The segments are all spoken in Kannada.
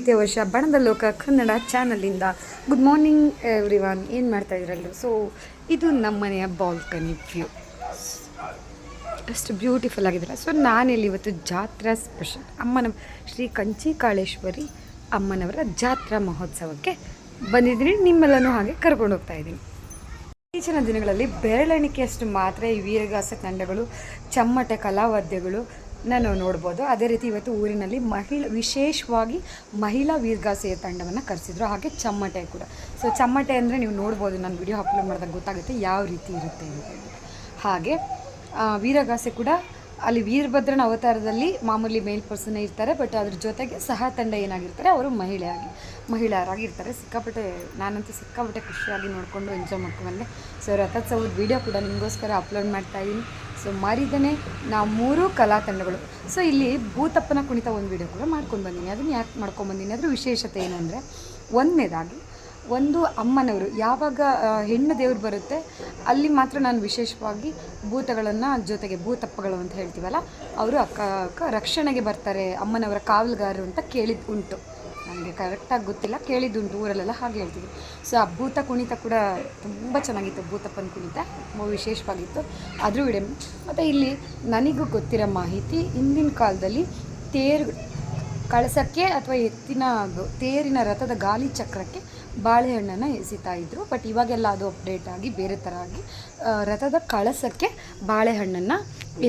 ಪ್ರೀತಿಯ ವರ್ಷ ಬಣದ ಲೋಕ ಕನ್ನಡ ಚಾನಲಿಂದ ಗುಡ್ ಮಾರ್ನಿಂಗ್ ಎವ್ರಿವನ್. ಏನು ಮಾಡ್ತಾ ಇದ್ರಲ್ಲೂ. ಸೊ ಇದು ನಮ್ಮ ಮನೆಯ ಬಾಲ್ಕನಿ ವ್ಯೂ, ಅಷ್ಟು ಬ್ಯೂಟಿಫುಲ್ ಆಗಿದ್ದಾರೆ. ಸೊ ನಾನಿಲ್ಲಿ ಇವತ್ತು ಜಾತ್ರಾ ಸ್ಪೆಷಲ್ ಅಮ್ಮನ ಶ್ರೀ ಕಂಚಿಕಾಳೇಶ್ವರಿ ಅಮ್ಮನವರ ಜಾತ್ರಾ ಮಹೋತ್ಸವಕ್ಕೆ ಬಂದಿದ್ದೀನಿ. ನಿಮ್ಮೆಲ್ಲನೂ ಹಾಗೆ ಕರ್ಕೊಂಡು ಹೋಗ್ತಾ ಇದ್ದೀನಿ. ಇತ್ತೀಚಿನ ದಿನಗಳಲ್ಲಿ ಬೆರಳೆಣಿಕೆಯಷ್ಟು ಮಾತ್ರ ಈ ವೀರಗಾಸೆ ತಂಡಗಳು, ಚಮ್ಮಟೆ ಕಲಾವಾದ್ಯಗಳು ನಾನು ನೋಡ್ಬೋದು. ಅದೇ ರೀತಿ ಇವತ್ತು ಊರಿನಲ್ಲಿ ವಿಶೇಷವಾಗಿ ಮಹಿಳಾ ವೀರಗಾಸೆಯ ತಂಡವನ್ನು ಕರೆಸಿದ್ರು, ಹಾಗೆ ಚಮ್ಮಟೆ ಕೂಡ. ಸೊ ಚಮ್ಮಟೆ ಅಂದರೆ ನೀವು ನೋಡ್ಬೋದು, ನಾನು ವಿಡಿಯೋ ಅಪ್ಲೋಡ್ ಮಾಡಿದಾಗ ಗೊತ್ತಾಗುತ್ತೆ ಯಾವ ರೀತಿ ಇರುತ್ತೆ ಅಂತ. ಹಾಗೆ ವೀರಗಾಸೆ ಕೂಡ ಅಲ್ಲಿ ವೀರಭದ್ರನ ಅವತಾರದಲ್ಲಿ ಮಾಮೂಲಿ ಮೇಲ್ ಪರ್ಸನ್ನೇ ಇರ್ತಾರೆ, ಬಟ್ ಅದ್ರ ಜೊತೆಗೆ ಸಹ ತಂಡ ಏನಾಗಿರ್ತಾರೆ ಅವರು ಮಹಿಳೆಯರಾಗಿರ್ತಾರೆ. ನಾನಂತೂ ಸಿಕ್ಕಾಪಟ್ಟೆ ಖುಷಿಯಾಗಿ ನೋಡಿಕೊಂಡು ಎಂಜಾಯ್ ಮಾಡ್ಕೊಂಡ್ಬಂದೆ. ಸೊ ರಥೋತ್ಸವದ ವೀಡಿಯೋ ಕೂಡ ನಿಮಗೋಸ್ಕರ ಅಪ್ಲೋಡ್ ಮಾಡ್ತಾಯಿದ್ದೀನಿ. ಸೊ ಮಾರಿದನೇ ನಾವು 3 ಕಲಾ ತಂಡಗಳು. ಸೊ ಇಲ್ಲಿ ಭೂತಪ್ಪನ ಕುಣಿತ ಒಂದು ವೀಡಿಯೋ ಕೂಡ ಮಾಡ್ಕೊಂಡು ಬಂದೀನಿ. ಅದನ್ನು ಯಾಕೆ ಮಾಡ್ಕೊಂಡ್ಬಂದೀನಿ ಅದ್ರ ವಿಶೇಷತೆ ಏನು ಅಂದರೆ, ಒಂದನೇದಾಗಿ ಒಂದು ಅಮ್ಮನವರು ಯಾವಾಗ ಹೆಣ್ಣು ದೇವ್ರು ಬರುತ್ತೆ ಅಲ್ಲಿ ಮಾತ್ರ ನಾನು ವಿಶೇಷವಾಗಿ ಭೂತಗಳನ್ನು, ಜೊತೆಗೆ ಭೂತಪ್ಪಗಳು ಅಂತ ಹೇಳ್ತೀವಲ್ಲ, ಅವರು ರಕ್ಷಣೆಗೆ ಬರ್ತಾರೆ, ಅಮ್ಮನವರ ಕಾವಲುಗಾರರು ಅಂತ ಕೇಳಿದ್ದು ಉಂಟು. ನನಗೆ ಕರೆಕ್ಟಾಗಿ ಗೊತ್ತಿಲ್ಲ, ಕೇಳಿದ್ದುಂಟು, ಊರಲ್ಲೆಲ್ಲ ಹಾಗೆ ಹೇಳ್ತೀವಿ. ಸೊ ಆ ಭೂತ ಕುಣಿತ ಕೂಡ ತುಂಬ ಚೆನ್ನಾಗಿತ್ತು. ಭೂತಪ್ಪನ ಕುಣಿತ ತುಂಬ ವಿಶೇಷವಾಗಿತ್ತು, ಅದ್ರ ವಿಡಿಯೋ. ಮತ್ತು ಇಲ್ಲಿ ನನಗೂ ಗೊತ್ತಿರೋ ಮಾಹಿತಿ, ಹಿಂದಿನ ಕಾಲದಲ್ಲಿ ಕಳಸಕ್ಕೆ ಅಥವಾ ತೇರಿನ ರಥದ ಗಾಲಿ ಚಕ್ರಕ್ಕೆ ಬಾಳೆಹಣ್ಣನ್ನು ಎಸಿತಾ ಇದ್ದರು. ಬಟ್ ಇವಾಗೆಲ್ಲ ಅದು ಅಪ್ಡೇಟ್ ಆಗಿ ಬೇರೆ ಥರ ಆಗಿ ರಥದ ಕಳಸಕ್ಕೆ ಬಾಳೆಹಣ್ಣನ್ನು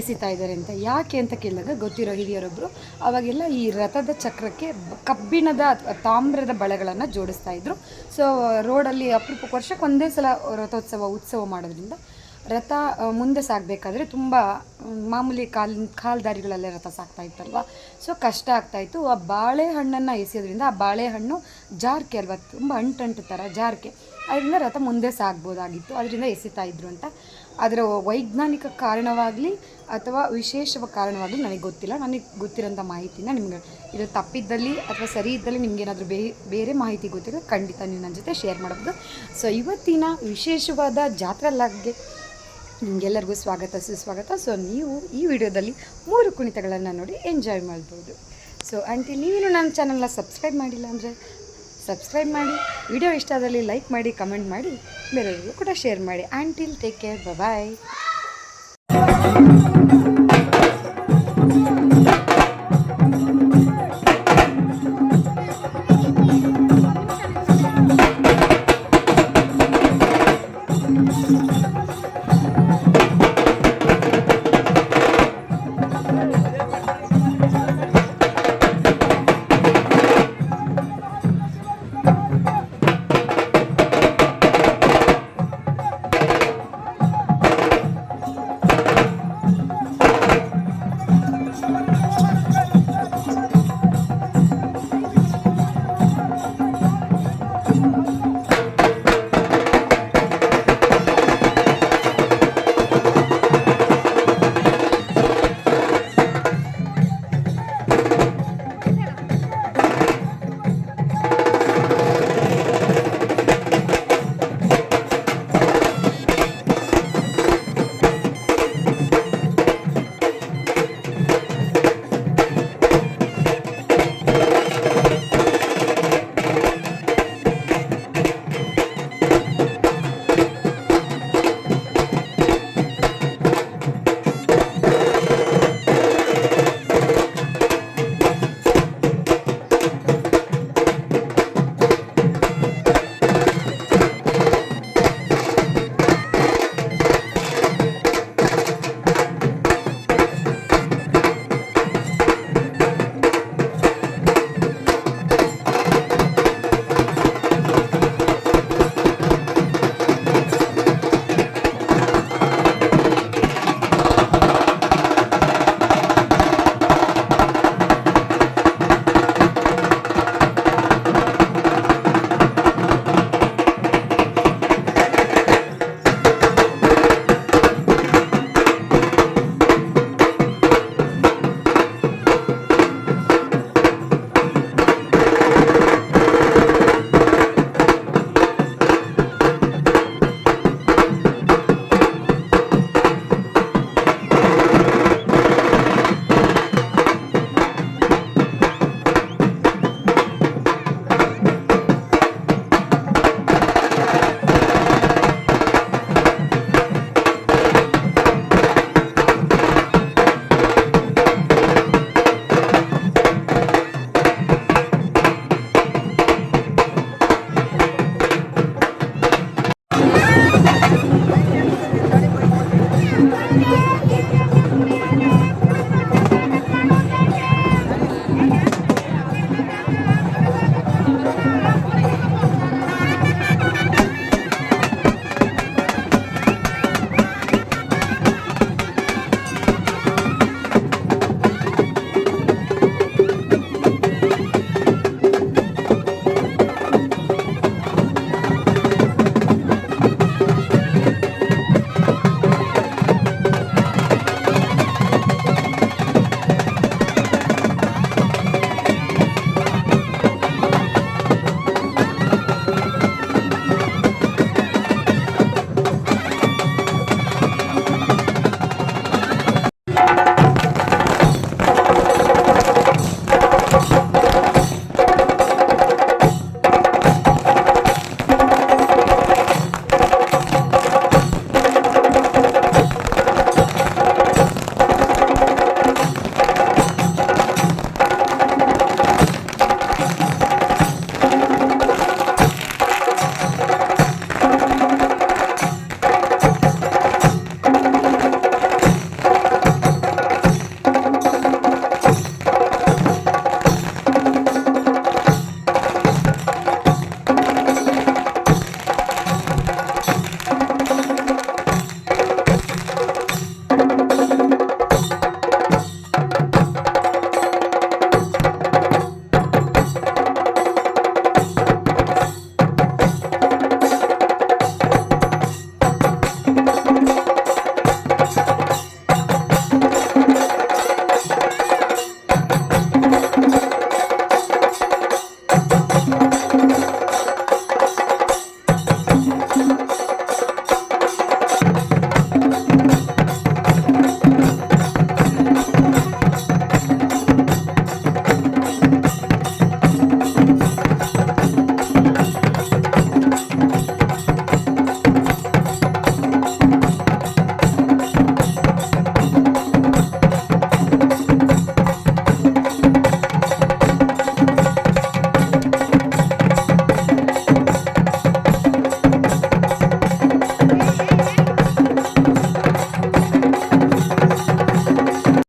ಎಸಿತಾ ಇದ್ದಾರೆ ಅಂತ. ಯಾಕೆ ಅಂತ ಕೇಳಿದಾಗ ಗೊತ್ತಿರೋ ಹಿರಿಯರೊಬ್ಬರು ಅವಾಗೆಲ್ಲ ಈ ರಥದ ಚಕ್ರಕ್ಕೆ ಕಬ್ಬಿಣದ ತಾಮ್ರದ ಬಳೆಗಳನ್ನು ಜೋಡಿಸ್ತಾ ಇದ್ದರು. ಸೊ ರೋಡಲ್ಲಿ ಅಪರೂಪಕ್ಕೆ ವರ್ಷಕ್ಕೆ ಒಂದೇ ಸಲ ಉತ್ಸವ ಮಾಡೋದ್ರಿಂದ ರಥ ಮುಂದೆ ಸಾಗಬೇಕಾದ್ರೆ ತುಂಬ ಮಾಮೂಲಿ ಕಾಲ್ದಾರಿಗಳಲ್ಲೇ ರಥ ಸಾಗ್ತಾ ಇತ್ತಲ್ವ. ಸೊ ಕಷ್ಟ ಆಗ್ತಾಯಿತ್ತು. ಆ ಬಾಳೆಹಣ್ಣನ್ನು ಎಸೆಯೋದ್ರಿಂದ ಆ ಬಾಳೆಹಣ್ಣು ಜಾರ್ಕೆ ಅಲ್ವ, ತುಂಬ ಅಂಟು ಥರ ಜಾರ್ಕೆ, ಅದರಿಂದ ರಥ ಮುಂದೆ ಸಾಗ್ಬೋದಾಗಿತ್ತು, ಅದರಿಂದ ಎಸಿತಾ ಇದ್ರು ಅಂತ. ಅದರ ವೈಜ್ಞಾನಿಕ ಕಾರಣವಾಗಲಿ ಅಥವಾ ವಿಶೇಷ ಕಾರಣವಾಗಲಿ ನನಗೆ ಗೊತ್ತಿಲ್ಲ. ನನಗೆ ಗೊತ್ತಿರೋಂಥ ಮಾಹಿತಿನ ನಿಮ್ಗೆ ಇದು ತಪ್ಪಿದ್ದಲ್ಲಿ ಅಥವಾ ಸರಿ ಇದ್ದಲ್ಲಿ ನಿಮ್ಗೇನಾದರೂ ಬೇರೆ ಮಾಹಿತಿ ಗೊತ್ತಿರೋ ಖಂಡಿತ ನೀವು ನನ್ನ ಜೊತೆ ಶೇರ್ ಮಾಡಬಹುದು. ಸೊ ಇವತ್ತಿನ ವಿಶೇಷವಾದ ಜಾತ್ರಾ ಲಾಗ್ಗೆ ನಿಮಗೆಲ್ಲರಿಗೂ ಸ್ವಾಗತ ಸುಸ್ವಾಗತ. ಸೊ ನೀವು ಈ ವಿಡಿಯೋದಲ್ಲಿ 3 ಕುಣಿತಗಳನ್ನು ನೋಡಿ ಎಂಜಾಯ್ ಮಾಡ್ಬೋದು. ಸೊ ಆಂಟಿ, ನೀವೇನು ನನ್ನ ಚಾನಲ್ನ ಸಬ್ಸ್ಕ್ರೈಬ್ ಮಾಡಿಲ್ಲ ಅಂದರೆ ಸಬ್ಸ್ಕ್ರೈಬ್ ಮಾಡಿ, ವಿಡಿಯೋ ಇಷ್ಟ ಆದಲ್ಲಿ ಲೈಕ್ ಮಾಡಿ, ಕಮೆಂಟ್ ಮಾಡಿ, ಬೇರೆಯವ್ರಿಗೂ ಕೂಡ ಶೇರ್ ಮಾಡಿ. ಆಂಟಿಲ್ ಟೇಕ್ ಕೇರ್, ಬಾಯ್.